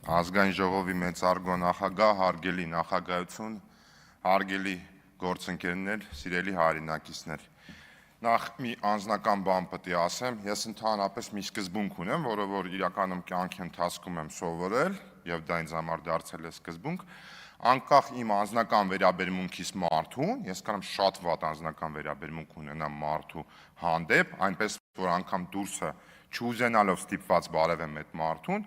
Ազգային ժողովի մեծարգո նախագահ, հարգելի նախագահություն, հարգելի գործընկերներ, սիրելի հայրենակիցներ։ Նախ մի անձնական բան պետք է ասեմ, ես ընդհանրապես մի սկզբունք ունեմ, որը որ իրականում կյանքի ընթացքում եմ սովորել, եւ դա ինձ համար դարձել է սկզբունք, անկախ իմ անձնական վերաբերմունքից մարդուն, ես կարող եմ շատ վատ անձնական վերաբերմունք ունենամ մարդու հանդեպ, այնպես որ անգամ դուրսը չուզենալով ստիպված բարևեմ այդ մարդուն,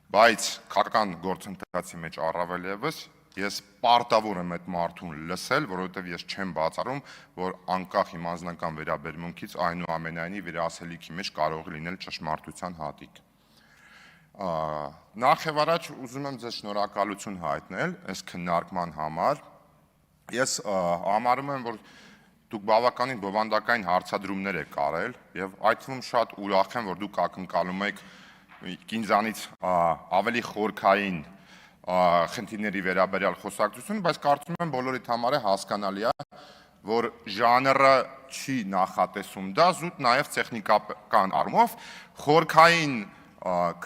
բայց քաղաքական գործընթացի մեջ առավել ևս ես պարտավոր եմ այդ մարդուն լսել, որովհետև ես չեմ բացառում, որ անկախ իմ անձնական վերաբերմունքից այնուամենայնիվ իր ասելիքի մեջ կարող է լինել ճշմարտության հատիկ։ Նախ եւ առաջ ուզում եմ ձեզ շնորհակալություն հայտնել այս քննարկման համար։ Ես համարում եմ, որ դուք բավականին բովանդակային հարցադրումներ եք արել եւ այդ թվում շատ ուրախ եմ, որ դուք ակնկալում եք ինձանից ավելի խորքային խնդիրների վերաբերյալ խոսակցություն, բայց կարծում եմ բոլորիդ համար է հասկանալի է, որ ժանրը չի նախատեսում դա, զուտ նաև տեխնիկական առումով խորքային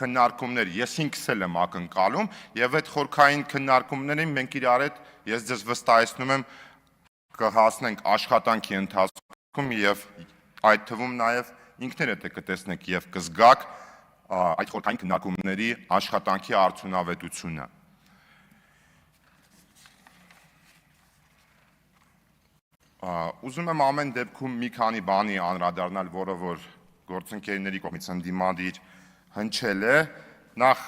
քննարկումներ ես ինքս եմ ակնկալում եւ այդ խորքային քննարկումներին մենք իրար հետ ես ձեզ վստահեցնում եմ կհասնենք աշխատանքի ընթացքում եւ այդ թվում նաև ինքներդ կտեսնեք եւ կզգաք այդ խորքային քննարկումների աշխատանքի արդյունավետությունը։ Ուզում եմ ամեն դեպքում մի քանի բանի անդրադառնալ, որը որ գործընկերների կողմից ընդդիմադիր հնչել է, նախ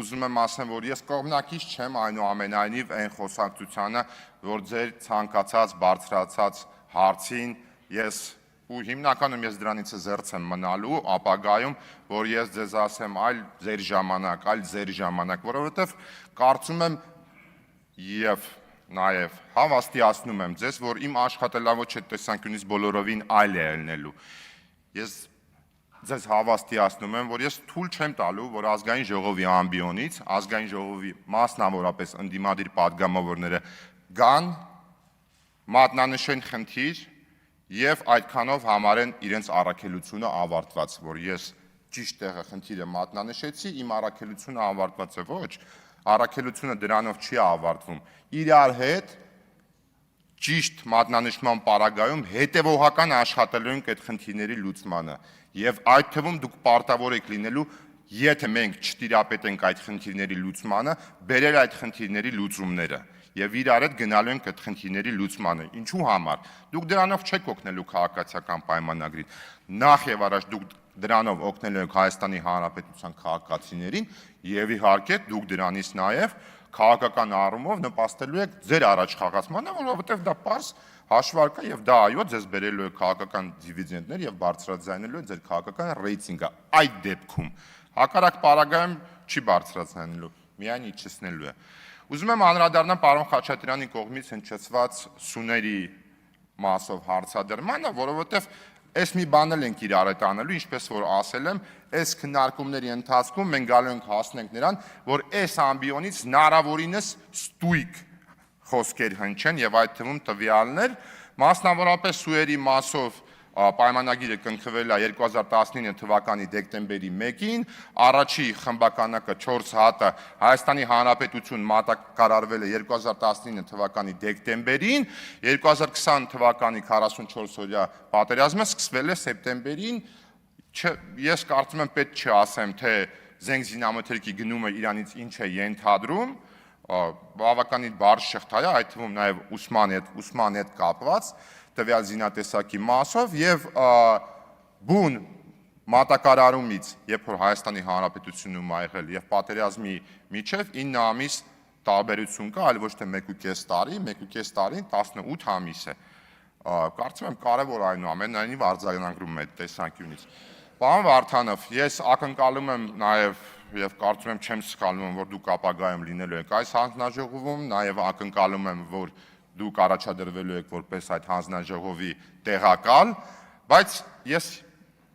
ուզում եմ ասեմ, որ ես կողմնակից չեմ այնուամենայնիվ այն խոսակցությանը, որ ձեր ցանկացած բարձրացած հարցին ես ու հիմնականում ես դրանից զերծ եմ մնալու ապագայում, որ ես ձեզ ասեմ այլ ձեր ժամանակ, որովհետև կարծում եմ եւ նաեւ հավաստիացնում եմ ձեզ, որ իմ աշխատելավոճի տեսանկյունից բոլորովին այլ է ելնելու։ Ես ձեզ հավաստիացնում եմ, որ ես թույլ չեմ տալու, որ ազգային ժողովի ամբիոնից, ազգային ժողովի մասնավորապես ընդդիմադիր падգամավորները գան, մատնանշեն խնդիր եւ այդքանով համարեն իրենց առաքելությունը ավարտված, որ ես ճիշտ տեղը խնդիրը մատնանշեցի, իմ առաքելությունը ավարտված է, ոչ, առաքելությունը դրանով չի ավարտվում։ Իրար հետ ճիշտ մատնանշման պարագայում հետևողական աշխատելու ենք այդ խնդիրների լուծմանը եւ այդ թվում դուք պարտավոր եք լինելու, եթե մենք չտիրապետենք այդ խնդիրների լուծմանը, բերել այդ խնդիրների լուծումները եւ իրար հետ գնալու ենք այդ խնդիրների լուծմանը։ Ինչու համար։ Դուք դրանով չեք օգնելու քաղաքացիական պայմանագրին։ Նախ եւ առաջ դուք դրանով օգնելու եք Հայաստանի Հանրապետության քաղաքացիներին եւ իհարկե դուք դրանից նաեւ քաղաքական առումով նպաստելու եք ձեր առաջխաղացմանը, որովհետեւ դա պարզ հաշվարկ է եւ դա այո ձեզ բերելու է քաղաքական դիվիդենդներ եւ բարձրաձայնելու է ձեր քաղաքական ռեյտինգը։ Այդ դեպքում հակառակ պարագայում չի բարձրացնելու, միայն իջեցնելու է։ Ուզում եմ անդրադառնալ պարոն Խաչատրյանի կողմից հնչեցված սուների մասով հարցադրմանը, որովհետեւ այս մի բան էլ ենք իրար հետ անելու, ինչպես որ ասել եմ, այս քննարկումների ընթացքում մենք գալու ենք հասնենք նրան, որ այս ամբիոնից հնարավորինս ստույգ խոսքեր հնչեն եւ այդ թվում տվյալներ, մասնավորապես սուերի մասով պայմանագիրը կնքվել է 2019 թվականի դեկտեմբերի 1-ին, առաջի խմբականակը 4 հատը Հայաստանի Հանրապետություն մատակարարվել է 2019 թվականի դեկտեմբերին, 2020 թվականի 44-օրյա պատերազմը սկսվել է սեպտեմբերին, ես կարծում եմ պետք չի ասեմ, թե զենք զինամթերքի գնումը իրանից ինչ է ենթադրում, բավականին բարձր շղթա է, այդ թվում նաև ուսման հետ կապված տվյալ զինատեսակի մասով եւ բուն մատակարարումից, երբ որ Հայաստանի Հանրապետությունում ա եղել եւ պատերազմի միջև 9 ամիս տարբերություն կա, այլ ոչ թե 1.5 տարի, 1.5 տարին 18 ամիս է։ Կարծում եմ կարևոր այնուամենայնիվ արձանագրում է այդ տեսանկյունից։ Պարոն Վարդանով, ես ակնկալում եմ նաև եւ կարծում եմ չեմ սխալվում, որ դուք ապագայում լինելու եք այս հանձնաժողովում, նաև ակնկալում եմ, որ դուք առաջադրվելու եք որպես այդ հանձնաժողովի տեղակալ, բայց ես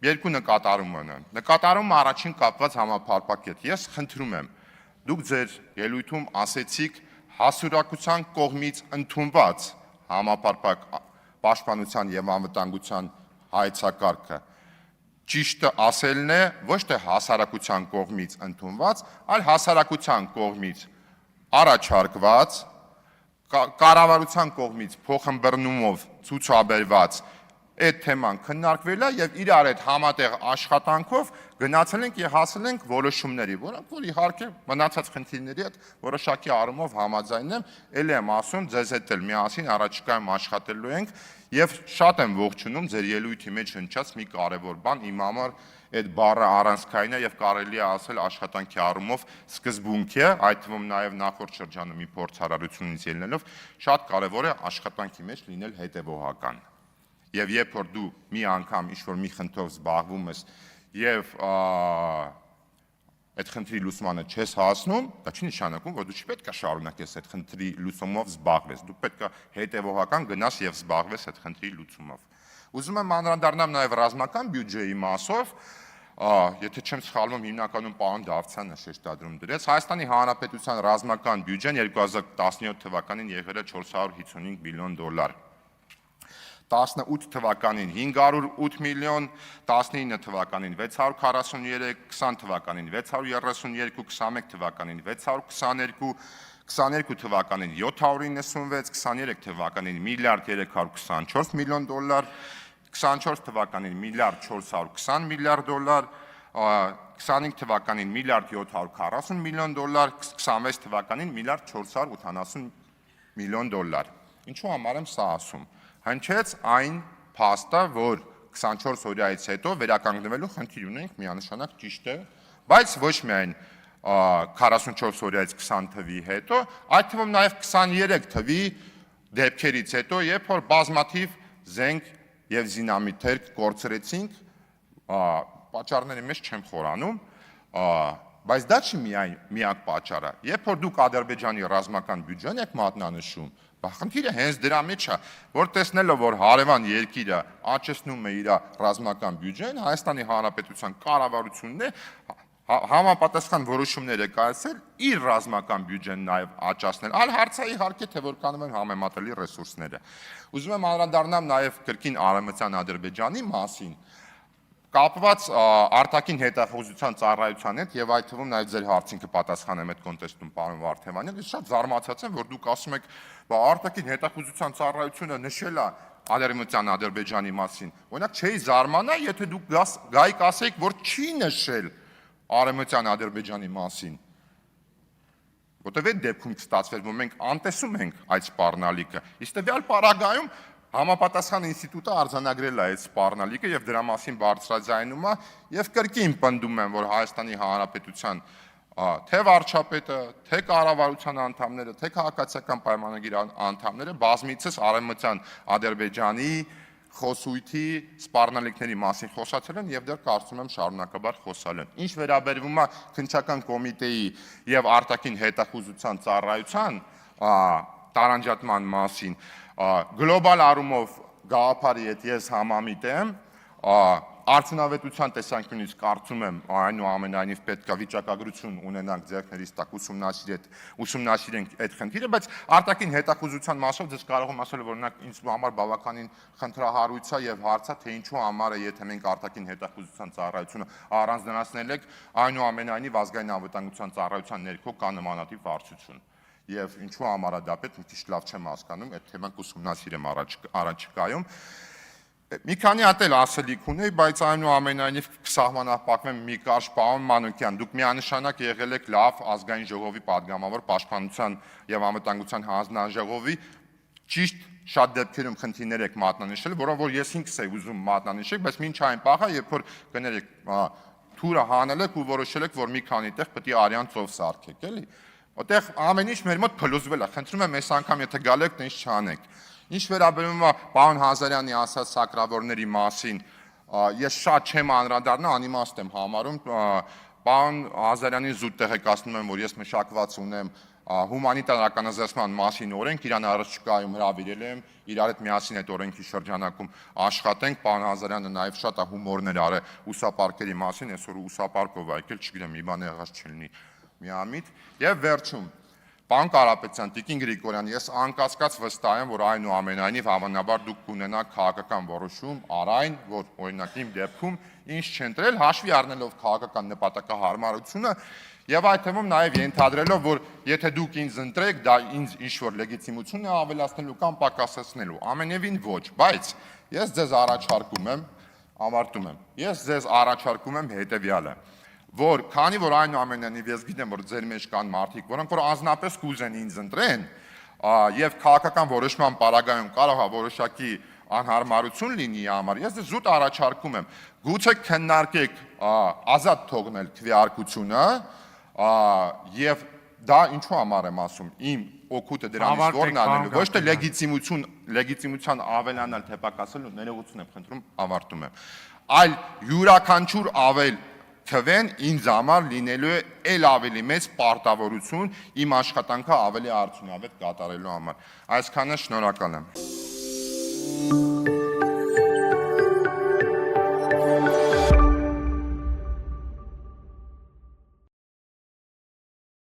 երկու նկատառում ունեմ։ Նկատառումը առաջին կապված համապարփակ հետ։ Ես խնդրում եմ, դուք ձեր ելույթում ասեցիք հասարակության կողմից ընդունված համապարփակ պաշտպանության եւ անվտանգության հայեցակարգը ճիշտը ասելն է ոչ թե հասարակության կողմից ընդունված, այլ հասարակության կողմից առաջարկված, կառավարության կողմից փոխըմբռնումով ցուցաբերված այդ թեման քննարկվել է եւ իրար այդ համատեղ աշխատանքով գնացել ենք եւ հասել ենք որոշումների, որոնք որ իհարկե մնացած խնդիրների հետ որոշակի առումով համաձայն եմ, ելի եմ ասում, ձեզ հետ էլ միասին առաջիկայում աշխատելու ենք եւ շատ եմ ողջունում ձեր ելույթի մեջ հնչած մի կարեւոր բան, իմ համար այդ բառը առանցքային է եւ կարելի է ասել աշխատանքի առումով սկզբունք է, այդ թվում նաեւ նախորդ շրջանում մի փորձարարությունից ելնելով շատ կարեւոր է աշխատանքի մեջ լինել հետեւողական։ Եվ երբ որ դու մի անգամ ինչ-որ մի խնդրով զբաղվում ես եւ այդ խնդրի լուծմանը չես հասնում, դա չի նշանակում, որ դու չպետք է շարունակես այդ խնդրի լուծումով զբաղվես, դու պետք է հետեւողական գնաս եւ զբաղվես այդ խնդրի լուծումով։ Ուզում եմ անդրադառնամ նաեւ ռազմական բյուջեի մասով, եթե չեմ սխալվում, հիմնականում պարոն Դավթյանը շեշտադրում դրեց, Հայաստանի Հանրապետության ռազմական բյուջեն 2017 թվականին եղել է 455 միլիոն դոլար։ 18 թվականին 508 միլիոն, 19 թվականին 643, 20 թվականին 632, 21 թվականին 622, 22 թվականին 796, 23 թվականին միլիարդ 324 միլիոն դոլար, 24 թվականին միլիարդ 420 միլիարդ դոլար, 25 թվականին միլիարդ 740 միլիոն դոլար, 26 թվականին միլիարդ 480 միլիոն դոլար։ Ինչու համար եմ սա ասում։ Հնչեց այն փաստը, որ 24 օրյայից հետո վերականգնվելու խնդիր ունենք, միանշանակ ճիշտ է, բայց ոչ միայն 44 օրյայից 20 թվի հետո, այդ թվում նաև 23 թվի դեպքերից հետո, երբ որ բազմաթիվ զենք եւ զինամիթեր կորցրեցինք, պատճառների մեջ չեմ խորանում, բայց դա չի միակ պատճառը։ Երբ որ դուք Ադրբեջանի ռազմական բյուջեն եք մատնանշում, խնդիրը հենց դրա մեջ է, որ տեսնելով, որ հարևան երկիրը աճեցնում է իր ռազմական բյուջեն, Հայաստանի Հանրապետության կառավարությունն է համապատասխան որոշումներ է կայացրել իր ռազմական բյուջեն նաև աճացնել, այլ հարցը իհարկե թե որքանում են համեմատելի ռեսուրսները։ Ուզում եմ անդրադառնամ նաև կրկին Արևմտյան Ադրբեջանի մասին, կապված արտաքին հետախուզության ծառայության հետ եւ այդ թվում նաեւ ձեր հարցին կպատասխանեմ այդ կոնտեքստում պարոն Վարդևանյան, ես շատ զարմացած եմ, որ դուք ասում եք, բա արտաքին հետախուզության ծառայությունը նշել է Արևմտյան Ադրբեջանի մասին։ Օրինակ չէի զարմանա, եթե դուք գայիք ասեիք, որ չի նշել Արևմտյան Ադրբեջանի մասին։ Որտեւ այդ դեպքում կստացվեր, որ մենք անտեսում ենք այդ սպառնալիքը։ Իսկ տվյալ պարագայում համապատասխան ինստիտուտը արձանագրել է այդ սպառնալիքը եւ դրա մասին բարձրաձայնում է եւ կրկին պնդում եմ, որ Հայաստանի Հանրապետության թե վարչապետը, թե կառավարության անդամները, թե քաղաքացիական պայմանագիր անդամները բազմիցս Արևմտյան Ադրբեջանի խոսույթի սպառնալիքների մասին խոսացել են եւ դեռ կարծում եմ շարունակաբար խոսալ են։ Ինչ վերաբերվում է քննչական կոմիտեի եւ արտաքին հետախուզության ծառայության տարանջատման մասին, գլոբալ առումով գաղափարի հետ ես համամիտ եմ, արդյունավետության տեսանկյունից կարծում եմ այնուամենայնիվ պետք է վիճակագրություն ունենանք ձեռքներիս տակ ուսումնասիրենք այդ խնդիրը, բայց արտաքին հետախուզության մասով դες կարող եմ ասել, որ օրինակ ինձ համար բավականին խնդրահարույց է եւ հարց է, թե ինչու համար է, եթե մենք արտաքին հետախուզության ծառայությունը առանձնացնել ենք, այնուամենայնիվ ազգային անվտանգության ծառայության ներքո կա նմանատիպ վարչություն։ Եվ ինչու համար է դա պետք, մի քիչ լավ չեմ հասկանում, այդ թեման կուսումնասիրեմ առաջիկայում։ Մի քանի հատ էլ ասելիք ունեի, բայց այնուամենայնիվ կսահմանափակվեմ մի կարճ պարոն Մանուկյան, դուք միանշանակ եղել եք լավ ազգային ժողովի падգամավոր, պաշտպանության եւ անվտանգության հանձնաժողովի, ճիշտ շատ դեպքերում խնդիրներ եք մատնանշել, որոնք որ ես ինքս եմ ուզում մատնանշել, բայց մինչ այն պահը, երբ որ կներեք թուրը հանել եք ու որոշել եք, որ մի քանի տեղ պետք է արյան ծով սարքեք, էլի։ Որտեղ ամեն ինչ մեր մոտ փլուզվել է, խնդրում եմ այս անգամ եթե գալեք, դա ինչ չանեք։ Ինչ վերաբերում է պարոն Հազարյանի ասած սակրավորների մասին, ես շատ չեմ անդրադառնա, անիմաստ եմ համարում, պարոն Հազարյանին զուտ տեղեկացնում եմ, որ ես մշակված ունեմ հումանիտար ականազերծման մասին օրենք, իրան առաջիկայում հրավիրել եմ, իրար հետ միասին այդ օրենքի շրջանակում աշխատենք, պարոն Հազարյանը նաև շատ հումորներ արել ուսապարկերի մասին, այսօր ուսապարկով եկել, չգիտեմ, մի բան եղած չլինի միամիտ, եւ վերջում Պարոն Կարապետյան, Տիկին Գրիգորյան, ես անկասկած վստահ եմ, որ այնուամենայնիվ հավանաբար դուք կունենաք քաղաքական որոշում առայն, որ օրինակ իմ դեպքում ինչ չընտրել, հաշվի առնելով քաղաքական նպատակահարմարությունը եւ այդ թվում նաեւ ենթադրելով, որ եթե դուք ինձ ընտրեք, դա ինձ ինչ-որ լեգիտիմություն է ավելացնելու կամ պակասեցնելու։ Ամենևին ոչ, բայց ես ձեզ առաջարկում եմ, ավարտում եմ։ Ես ձեզ առաջարկում եմ հետեւյալը, որ քանի որ այնուամենայնիվ ես գիտեմ, որ ձեր մեջ կան մարդիկ, որոնք որ անձնապես կուզեն ինձ ընտրեն, եւ քաղաքական որոշման պարագայում կարող է որոշակի անհարմարություն լինի համար, ես ձեզ զուտ առաջարկում եմ, գուցե քննարկեք ազատ թողնել քվեարկությունը, եւ դա ինչու համար եմ ասում, իմ օգուտը դրանից որն անելու, ոչ թե լեգիտիմության ավելանալ թե պակասել, ներողություն եմ խնդրում, ավարտում եմ, այլ յուրաքանչյուր ավել քվեն ինձ համար լինելու է էլ ավելի մեծ պարտավորություն իմ աշխատանքը ավելի արդյունավետ կատարելու համար։ Այսքանը, շնորհակալ եմ։